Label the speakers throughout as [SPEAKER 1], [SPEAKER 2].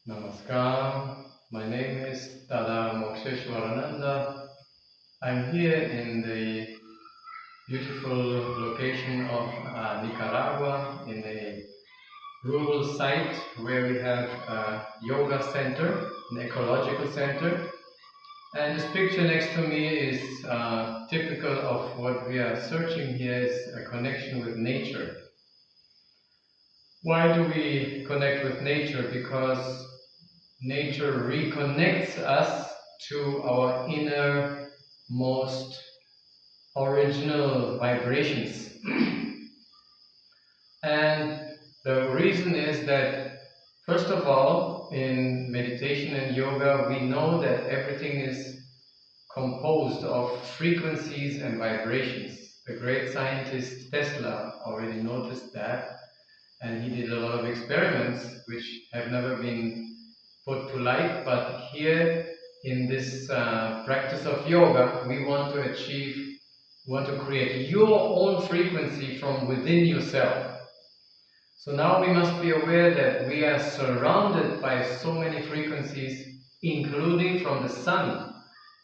[SPEAKER 1] Namaskar. My name is Dada Moksheshwarananda. I'm here in the beautiful location of Nicaragua in a rural site where we have a yoga center, an ecological center. And this picture next to me is typical of what we are searching here is a connection with nature. Why do we connect with nature? Because nature reconnects us to our inner most original vibrations. And the reason is that, first of all, in meditation and yoga, we know that everything is composed of frequencies and vibrations. The great scientist Tesla already noticed that, and he did a lot of experiments which have never been put to light, but here in this practice of yoga, we want to create your own frequency from within yourself. So now we must be aware that we are surrounded by so many frequencies, including from the sun.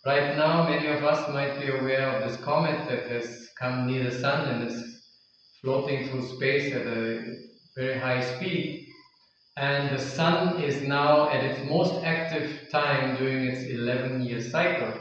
[SPEAKER 1] Right now, many of us might be aware of this comet that has come near the sun and is floating through space at a very high speed. And the sun is now at its most active time during its 11-year cycle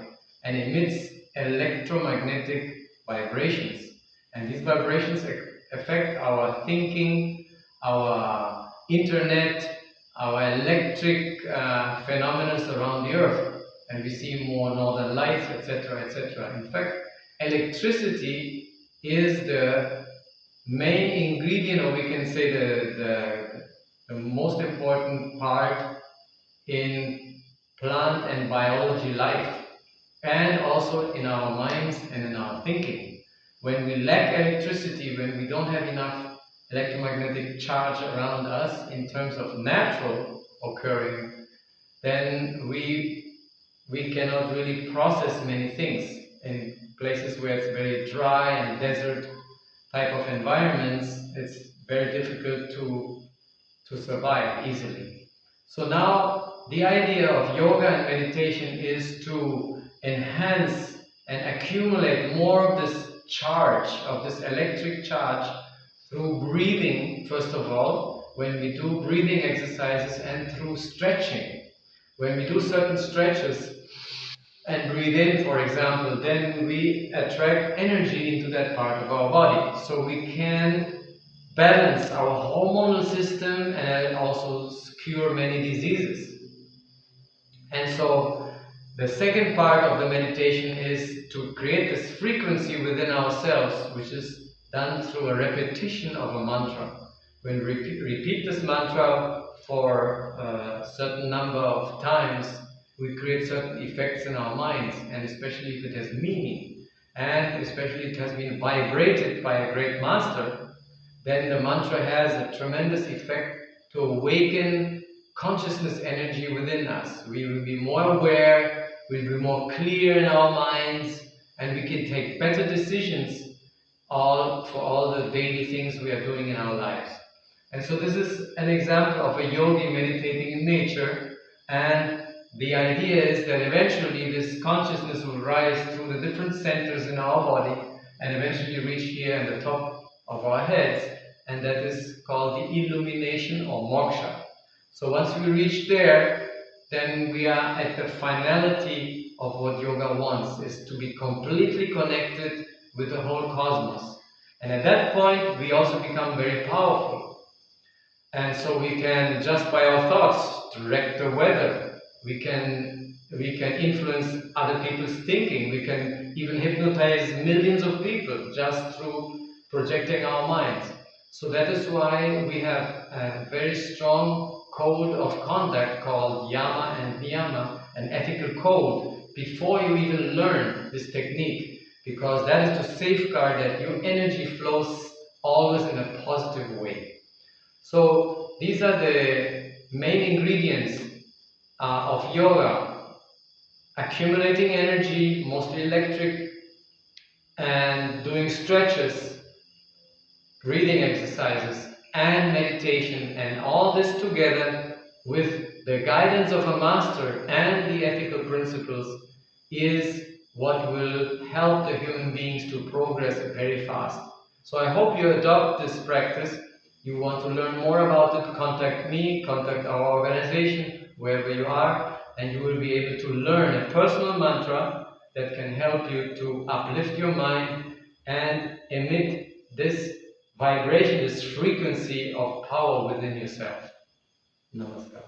[SPEAKER 1] and emits electromagnetic vibrations. And these vibrations affect our thinking, our internet, our electric phenomena around the earth. And we see more northern lights, etc., etc. In fact, electricity is the main ingredient, or we can say the most important part in plant and biology life, and also in our minds and in our thinking. When we lack electricity, when we don't have enough electromagnetic charge around us in terms of natural occurring, then we cannot really process many things. In places where it's very dry and desert type of environments, it's very difficult to survive easily. So now the idea of yoga and meditation is to enhance and accumulate more of this charge, of this electric charge, through breathing, first of all, when we do breathing exercises, and through stretching. When we do certain stretches and breathe in, for example, then we attract energy into that part of our body. So we can balance our hormonal system and also cure many diseases. And so the second part of the meditation is to create this frequency within ourselves, which is done through a repetition of a mantra. When we repeat this mantra for a certain number of times, we create certain effects in our minds, and especially if it has meaning, and especially if it has been vibrated by a great master, then the mantra has a tremendous effect to awaken consciousness energy within us. We will be more aware, we'll be more clear in our minds, and we can take better decisions for all the daily things we are doing in our lives. And so this is an example of a yogi meditating in nature, and the idea is that eventually this consciousness will rise through the different centers in our body and eventually reach here at the top of our heads, and that is called the illumination or moksha. So once we reach there, then we are at the finality of what yoga wants, is to be completely connected with the whole cosmos. And at that point, we also become very powerful. And so we can, just by our thoughts, direct the weather. We can influence other people's thinking. We can even hypnotize millions of people just through projecting our minds. So that is why we have a very strong code of conduct called Yama and Niyama, an ethical code, before you even learn this technique, because that is to safeguard that your energy flows always in a positive way. So these are the main ingredients of yoga: accumulating energy, mostly electric, and doing stretches, breathing exercises, and meditation, and all this together with the guidance of a master and the ethical principles is what will help the human beings to progress very fast. So I hope you adopt this practice. You want to learn more about it, contact me, contact our organization, wherever you are, and you will be able to learn a personal mantra that can help you to uplift your mind and emit this vibration, this frequency of power within yourself. Namaskar.